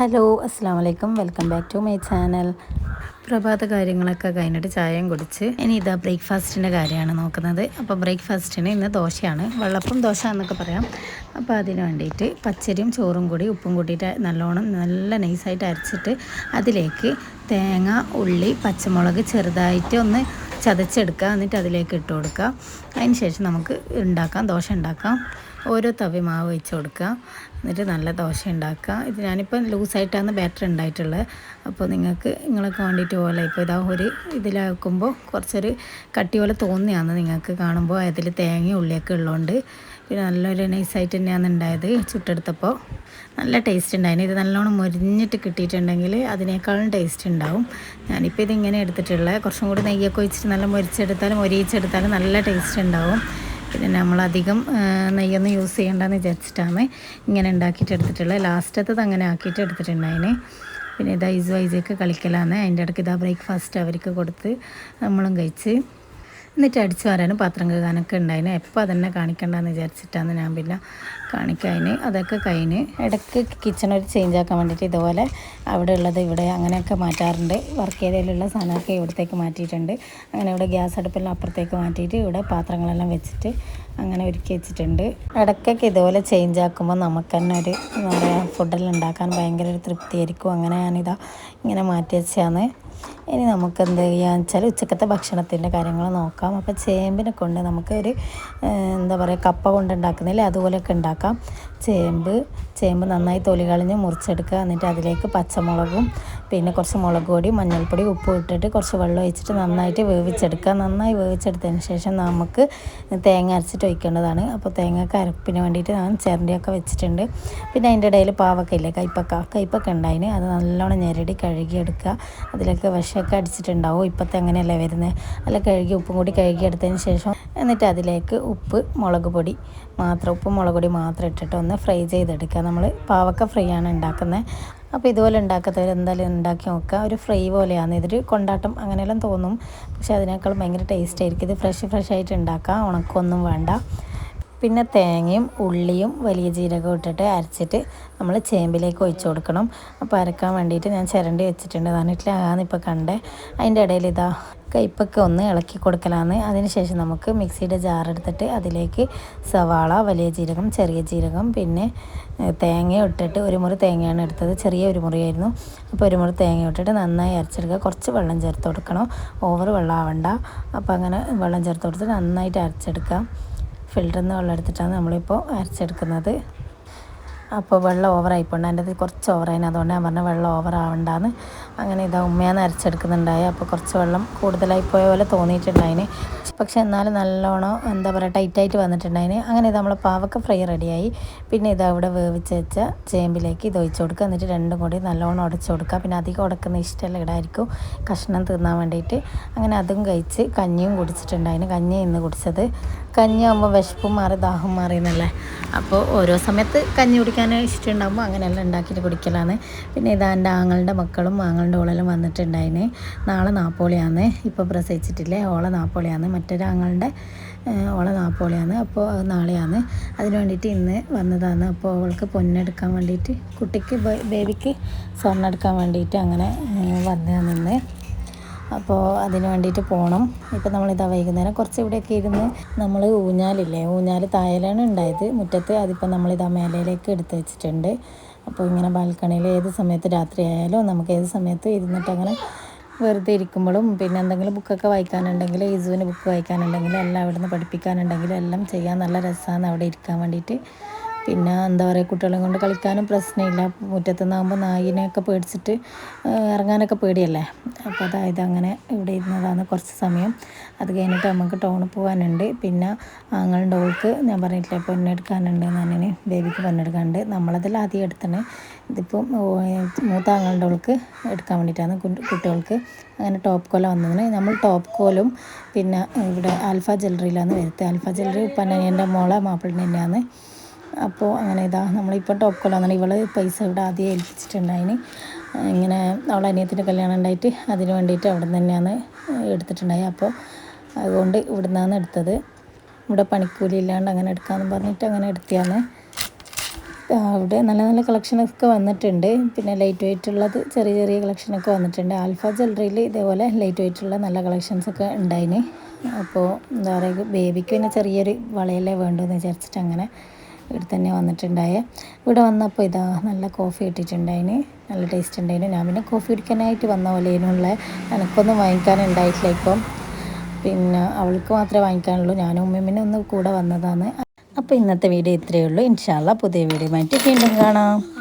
Hello അസ്സാം വലൈക്കും, welcome back to my channel. പ്രഭാത കാര്യങ്ങളൊക്കെ കഴിഞ്ഞിട്ട് ചായയും കുടിച്ച് ഇനി ഇതാ ബ്രേക്ക്ഫാസ്റ്റിൻ്റെ കാര്യമാണ് നോക്കുന്നത്. അപ്പോൾ ബ്രേക്ക്ഫാസ്റ്റിന് ഇന്ന് ദോശയാണ്, വെള്ളപ്പം ദോശ എന്നൊക്കെ പറയാം. അപ്പോൾ അതിന് വേണ്ടിയിട്ട് പച്ചരിയും ചോറും കൂടി ഉപ്പും കൂട്ടിയിട്ട് നല്ലോണം നല്ല നൈസായിട്ട് അരച്ചിട്ട് അതിലേക്ക് തേങ്ങ, ഉള്ളി, പച്ചമുളക് ചെറുതായിട്ട് ഒന്ന് ചതച്ചെടുക്കുക. എന്നിട്ട് അതിലേക്ക് ഇട്ട് കൊടുക്കുക. അതിന് ശേഷം നമുക്ക് ദോശ ഉണ്ടാക്കാം. ഓരോ തവി മാവ് വെച്ച് കൊടുക്കുക. എന്നിട്ട് നല്ല ദോശ ഉണ്ടാക്കുക. ഇത് ഞാനിപ്പോൾ ലൂസായിട്ടാണ് ബാറ്റർ ഉണ്ടായിട്ടുള്ളത്. അപ്പോൾ നിങ്ങളെ ക്വാണ്ടിറ്റി പോലെ ഇപ്പോൾ ഇതാ ഒരു ഇതിലാക്കുമ്പോൾ കുറച്ചൊരു കട്ടി പോലെ തോന്നിയാണ് നിങ്ങൾക്ക് കാണുമ്പോൾ. അതിൽ തേങ്ങയും ഉള്ളിയൊക്കെ ഉള്ളതുകൊണ്ട് പിന്നെ നല്ലൊരു നൈസായിട്ട് തന്നെയാണ് ഉണ്ടായത്. ചുട്ടെടുത്തപ്പോൾ നല്ല ടേസ്റ്റ് ഉണ്ടായിരുന്നു. ഇത് നല്ലോണം മൊരിഞ്ഞിട്ട് കിട്ടിയിട്ടുണ്ടെങ്കിൽ അതിനേക്കാളും ടേസ്റ്റ് ഉണ്ടാവും. ഞാനിപ്പോൾ ഇതിങ്ങനെ എടുത്തിട്ടുള്ളത്. കുറച്ചും കൂടി നെയ്യൊക്കെ ഒഴിച്ചിട്ട് നല്ല മൊരിയിച്ചെടുത്താലും നല്ല ടേസ്റ്റ് ഉണ്ടാവും. പിന്നെ നമ്മളധികം നെയ്യൊന്നും യൂസ് ചെയ്യേണ്ടെന്ന് വിചാരിച്ചിട്ടാണ് ഇങ്ങനെ ഉണ്ടാക്കിയിട്ട് എടുത്തിട്ടുള്ളത്. ലാസ്റ്റത്തത് അങ്ങനെ ആക്കിയിട്ട് എടുത്തിട്ടുണ്ടായിന്. പിന്നെ ഇതാ വൈസൊക്കെ കളിക്കലാണ്. അതിൻ്റെ ഇടയ്ക്ക് ഇതാ ബ്രേക്ക്ഫാസ്റ്റ് അവർക്ക് കൊടുത്ത് നമ്മളും കഴിച്ച്. എന്നിട്ട് അടിച്ചു വരാനും പാത്രം കഴുകാനൊക്കെ ഉണ്ടായിന്. എപ്പോൾ അതന്നെ കാണിക്കണ്ടെന്ന് വിചാരിച്ചിട്ടാണ് ഞാൻ പിന്നെ കാണിക്കാന്. അതൊക്കെ കഴിഞ്ഞ് ഇടയ്ക്ക് കിച്ചണൊരു ചേഞ്ച് ആക്കാൻ വേണ്ടിയിട്ട് ഇതുപോലെ അവിടെ ഉള്ളത് ഇവിടെ അങ്ങനെയൊക്കെ മാറ്റാറുണ്ട്. വർക്ക് ഏരിയയിലുള്ള സാധനമൊക്കെ ഇവിടത്തേക്ക് മാറ്റിയിട്ടുണ്ട്. അങ്ങനെ ഇവിടെ ഗ്യാസ് അടുപ്പെല്ലാം അപ്പുറത്തേക്ക് മാറ്റിയിട്ട് ഇവിടെ പാത്രങ്ങളെല്ലാം വെച്ചിട്ട് അങ്ങനെ ഒരുക്കി വെച്ചിട്ടുണ്ട്. ഇടയ്ക്കൊക്കെ ഇതുപോലെ ചേഞ്ച് ആക്കുമ്പോൾ നമുക്ക് തന്നെ ഒരു എന്താ പറയുക, ഫുഡെല്ലാം ഉണ്ടാക്കാൻ ഭയങ്കര ഒരു തൃപ്തിയായിരിക്കും. അങ്ങനെ ഞാനിതാ ഇങ്ങനെ മാറ്റി വെച്ചാണ്. ഇനി നമുക്ക് എന്ത് ചെയ്യാന്ന് വെച്ചാൽ ഉച്ചക്കത്തെ ഭക്ഷണത്തിൻ്റെ കാര്യങ്ങൾ നോക്കാം. അപ്പോൾ ചേമ്പിനെ കൊണ്ട് നമുക്ക് എന്താ പറയുക, കപ്പ കൊണ്ട് ഉണ്ടാക്കുന്നില്ലേ അതുപോലെയൊക്കെ ഉണ്ടാക്കാം. ചേമ്പ് നന്നായി തൊലി കളഞ്ഞ് മുറിച്ചെടുക്കുക. എന്നിട്ട് അതിലേക്ക് പച്ചമുളകും പിന്നെ കുറച്ച് മുളക് പൊടി, മഞ്ഞൾപ്പൊടി, ഉപ്പും ഇട്ടിട്ട് കുറച്ച് വെള്ളം ഒഴിച്ചിട്ട് നന്നായിട്ട് വേവിച്ചെടുക്കുക. നന്നായി വേവിച്ചെടുത്തതിന് ശേഷം നമുക്ക് തേങ്ങ അരച്ചിട്ട് ഒഴിക്കേണ്ടതാണ്. അപ്പോൾ തേങ്ങക്ക് അരപ്പിന് വേണ്ടിയിട്ട് ഞാൻ ചിരണ്ടിയൊക്കെ വെച്ചിട്ടുണ്ട്. പിന്നെ അതിൻ്റെ ഇടയിൽ പാവക്കയില്ലേ, കയ്പ്പക്ക ഉണ്ടായിന്. അത് നല്ലോണം ഞെരടി കഴുകിയെടുക്കുക. അതിലൊക്കെ വിഷമൊക്കെ അടിച്ചിട്ടുണ്ടാവും. ഇപ്പോഴത്തെ അങ്ങനെയല്ലേ വരുന്നത്. അല്ല ഉപ്പും കൂടി കഴുകിയെടുത്തതിന് ശേഷം എന്നിട്ട് അതിലേക്ക് ഉപ്പും മുളക് പൊടി മാത്രം ഇട്ടിട്ട് ഒന്ന് ഫ്രൈ ചെയ്തെടുക്കുക. നമ്മൾ പാവക്ക ഫ്രൈ ആണ് ഉണ്ടാക്കുന്നത്. അപ്പോൾ ഇതുപോലെ ഉണ്ടാക്കാത്തവർ എന്തായാലും ഉണ്ടാക്കി നോക്കുക. ഒരു ഫ്രൈ പോലെയാണ്. ഇതൊരു കൊണ്ടാട്ടം അങ്ങനെയെല്ലാം തോന്നും, പക്ഷേ അതിനേക്കാൾ ഭയങ്കര ടേസ്റ്റ് ആയിരിക്കും. ഇത് ഫ്രഷ് ആയിട്ട് ഉണ്ടാക്കാം, ഉണക്കൊന്നും വേണ്ട. പിന്നെ തേങ്ങയും ഉള്ളിയും വലിയ ജീരകവും ഇട്ടിട്ട് അരച്ചിട്ട് നമ്മൾ ചേമ്പിലേക്ക് ഒഴിച്ച് കൊടുക്കണം. അപ്പോൾ അരക്കാൻ വേണ്ടിയിട്ട് ഞാൻ ചിരണ്ടി വെച്ചിട്ടുണ്ട്. അതാണ് ഇപ്പോൾ കണ്ടേ. അതിൻ്റെ ഇടയിൽ ഇതാ കയ്പ്പൊക്കെ ഒന്ന് ഇളക്കി കൊടുക്കലാണ്. അതിനുശേഷം നമുക്ക് മിക്സിയുടെ ജാറെടുത്തിട്ട് അതിലേക്ക് സവാള, വലിയ ജീരകം, ചെറിയ ജീരകം പിന്നെ തേങ്ങ ഇട്ടിട്ട് ഒരു മുറി തേങ്ങയാണ് എടുത്തത്. ചെറിയ ഒരു മുറിയായിരുന്നു. അപ്പോൾ ഒരു മുറി തേങ്ങ ഇട്ടിട്ട് നന്നായി അരച്ചെടുക്കുക. കുറച്ച് വെള്ളം ചേർത്ത് കൊടുക്കണം, ഓവർ വെള്ളം ആവണ്ട. അപ്പോൾ അങ്ങനെ വെള്ളം ചേർത്ത് കൊടുത്തിട്ട് നന്നായിട്ട് അരച്ചെടുക്കുക. ഫിൽറ്ററിൽ നിന്ന് വെള്ളം എടുത്തിട്ടാണ് നമ്മളിപ്പോൾ അരച്ചെടുക്കുന്നത്. അപ്പോൾ വെള്ളം ഓവറായിപ്പോണ്ട്, എൻ്റെ അത് കുറച്ച് ഓവറായിന്. അതുകൊണ്ട് ഞാൻ പറഞ്ഞ വെള്ളം ഓവർ ആവണ്ടാന്ന്. അങ്ങനെ ഇതാ ഉമ്മയാണ് അരച്ചെടുക്കുന്നുണ്ടായി. അപ്പോൾ കുറച്ച് വെള്ളം കൂടുതലായി പോയ പോലെ തോന്നിയിട്ടുണ്ടായിന്. പക്ഷെ എന്നാലും നല്ലോണം എന്താ പറയുക ടൈറ്റായിട്ട് വന്നിട്ടുണ്ടായിന്. അങ്ങനെ ഇത് നമ്മൾ പാവക്ക ഫ്രൈ റെഡിയായി. പിന്നെ ഇതാ ഇവിടെ വേവിച്ച് വെച്ച ചേമ്പിലേക്ക് ഇത് ഒഴിച്ച് കൊടുക്കുക. എന്നിട്ട് രണ്ടും കൂടി നല്ലോണം ഉടച്ച് കൊടുക്കുക. പിന്നെ അധികം ഉടക്കുന്ന ഇഷ്ടമല്ല, ഇടായിരിക്കും കഷ്ണം തിന്നാൻ വേണ്ടിയിട്ട്. അങ്ങനെ അതും കഴിച്ച് കഞ്ഞിയും കുടിച്ചിട്ടുണ്ടായിന്. കഞ്ഞി ഇന്ന് കുടിച്ചത്. കഞ്ഞിയാകുമ്പോൾ വിശപ്പും മാറി ദാഹം മാറി എന്നല്ലേ. അപ്പോൾ ഓരോ സമയത്ത് കഞ്ഞി കുടിക്കാൻ ഇഷ്ടമുണ്ടാകുമ്പോൾ അങ്ങനെയെല്ലാം ഉണ്ടാക്കിയിട്ട് കുടിക്കലാണ്. പിന്നെ ഇതാ എൻ്റെ ആങ്ങളുടെ മക്കളും ആങ്ങളുടെ ഓളെല്ലാം വന്നിട്ടുണ്ടായിന്. നാളെ നാപ്പോളിയാണ്, ഇപ്പോൾ പ്രസവിച്ചിട്ടില്ലേ, ഓളെ നാപ്പോളിയാണ്. മറ്റൊരാങ്ങളുടെ ഓളെ നാപ്പോളിയാണ്. അപ്പോൾ അത് നാളെയാണ്. അതിന് വേണ്ടിയിട്ട് ഇന്ന് വന്നതാണ്. അപ്പോൾ അവൾക്ക് പൊന്നെടുക്കാൻ വേണ്ടിയിട്ട്, കുട്ടിക്ക് ബേബിക്ക് സ്വർണ്ണം എടുക്കാൻ വേണ്ടിയിട്ട് അങ്ങനെ വന്നതാണ് ഇന്ന്. അപ്പോൾ അതിന് വേണ്ടിയിട്ട് പോകണം. ഇപ്പോൾ നമ്മളിതാ വൈകുന്നേരം കുറച്ച് ഇവിടെയൊക്കെ ഇരുന്ന് നമ്മൾ ഊഞ്ഞാൽ താഴെയാണ് ഉണ്ടായത് മുറ്റത്ത്. അതിപ്പോൾ നമ്മളിതാ മേലയിലേക്ക് എടുത്ത് വെച്ചിട്ടുണ്ട്. അപ്പോൾ ഇങ്ങനെ ബാൽക്കണിയിൽ ഏത് സമയത്ത് രാത്രി ആയാലും നമുക്ക് ഏത് സമയത്തും ഇരുന്നിട്ട് അങ്ങനെ വെറുതെ ഇരിക്കുമ്പോഴും പിന്നെ എന്തെങ്കിലും ബുക്കൊക്കെ വായിക്കാനുണ്ടെങ്കിൽ, ഇസുവിന് ബുക്ക് വായിക്കാനുണ്ടെങ്കിൽ എല്ലാം അവിടെ നിന്ന് പഠിപ്പിക്കാനുണ്ടെങ്കിലും എല്ലാം ചെയ്യാൻ നല്ല രസമാണ് അവിടെ ഇരിക്കാൻ വേണ്ടിയിട്ട്. പിന്നെ എന്താ പറയുക, കുട്ടികളെ കൊണ്ട് കളിക്കാനും പ്രശ്നമില്ല. മുറ്റത്തു നിന്നാകുമ്പോൾ നായിനെയൊക്കെ പേടിച്ചിട്ട് ഇറങ്ങാനൊക്കെ പേടിയല്ലേ. അപ്പോൾ അതായത് അങ്ങനെ ഇവിടെ ഇരുന്നതാണ് കുറച്ച് സമയം. അത് കഴിഞ്ഞിട്ട് നമുക്ക് ടൗണിൽ പോകാനുണ്ട്. പിന്നെ ആങ്ങളുടെ ഓൾക്ക് ഞാൻ പറഞ്ഞിട്ടില്ലേ പൊന്നെടുക്കാനുണ്ട്, ഞാൻ ബേബിക്ക് പൊന്നെടുക്കാനുണ്ട്. നമ്മളതിൽ ആദ്യം എടുത്തണ്. ഇതിപ്പോൾ മൂത്ത ആങ്ങളുടെ ഓൾക്ക് എടുക്കാൻ വേണ്ടിയിട്ടാണ്, കുട്ടികൾക്ക്. അങ്ങനെ ടോപ്പ് കോല വന്നതിന് നമ്മൾ ടോപ്പ് കോലും പിന്നെ ഇവിടെ ആൽഫ ജ്വല്ലറിയിലാണ് വരുത്തുക. ആൽഫ ജ്വല്ലറി എൻ്റെ മോളെ മാപ്പിളിൻ്റെ തന്നെയാണ്. അപ്പോൾ അങ്ങനെ ഇതാ നമ്മളിപ്പോൾ ടോപ്പ് കോലാന്നാണ്. ഇവൾ പൈസ ഇവിടെ ആദ്യം ഏൽപ്പിച്ചിട്ടുണ്ടായിന്. ഇങ്ങനെ അവളെ അനിയത്തിൻ്റെ കല്യാണം ഉണ്ടായിട്ട് അതിന് വേണ്ടിയിട്ട് അവിടെ നിന്ന് തന്നെയാണ് എടുത്തിട്ടുണ്ടായി. അപ്പോൾ അതുകൊണ്ട് ഇവിടെ നിന്നാണ് എടുത്തത്. ഇവിടെ പണിക്കൂലി ഇല്ലാണ്ട് അങ്ങനെ എടുക്കാമെന്ന് പറഞ്ഞിട്ട് അങ്ങനെ എടുത്തതാണ്. അവിടെ നല്ല നല്ല കളക്ഷനൊക്കെ വന്നിട്ടുണ്ട്. പിന്നെ ലൈറ്റ് വെയിറ്റ് ഉള്ളത് ചെറിയ ചെറിയ കളക്ഷനൊക്കെ വന്നിട്ടുണ്ട്. ആൽഫ ജ്വല്ലറിയിൽ ഇതേപോലെ ലൈറ്റ് വെയിറ്റുള്ള നല്ല കളക്ഷൻസൊക്കെ ഉണ്ടായിന്. അപ്പോൾ എന്താ പറയുക, ബേബിക്ക് പിന്നെ ചെറിയൊരു വളയല്ലേ വേണ്ടതെന്ന് വിചാരിച്ചിട്ട് അങ്ങനെ ഇവിടെ തന്നെ വന്നിട്ടുണ്ടായേ. ഇവിടെ വന്നപ്പോൾ ഇതാ നല്ല കോഫി ഇട്ടിട്ടുണ്ടായിന്, നല്ല ടേസ്റ്റ് ഉണ്ടായിന്. ഞാൻ പിന്നെ കോഫി കുടിക്കാനായിട്ട് വന്ന പോലെയുള്ള എനിക്കൊന്നും വാങ്ങിക്കാനുണ്ടായിട്ടില്ല ഇപ്പം. പിന്നെ അവൾക്ക് മാത്രമേ വാങ്ങിക്കാനുള്ളൂ. ഞാനും ഉമ്മയും ഒന്ന് കൂടെ വന്നതാണ്. അപ്പോൾ ഇന്നത്തെ വീഡിയോ ഇത്രയേ ഉള്ളൂ. ഇൻഷാ അല്ലാഹ് പുതിയ വീഡിയോ ആയിട്ട് വീണ്ടും കാണാം.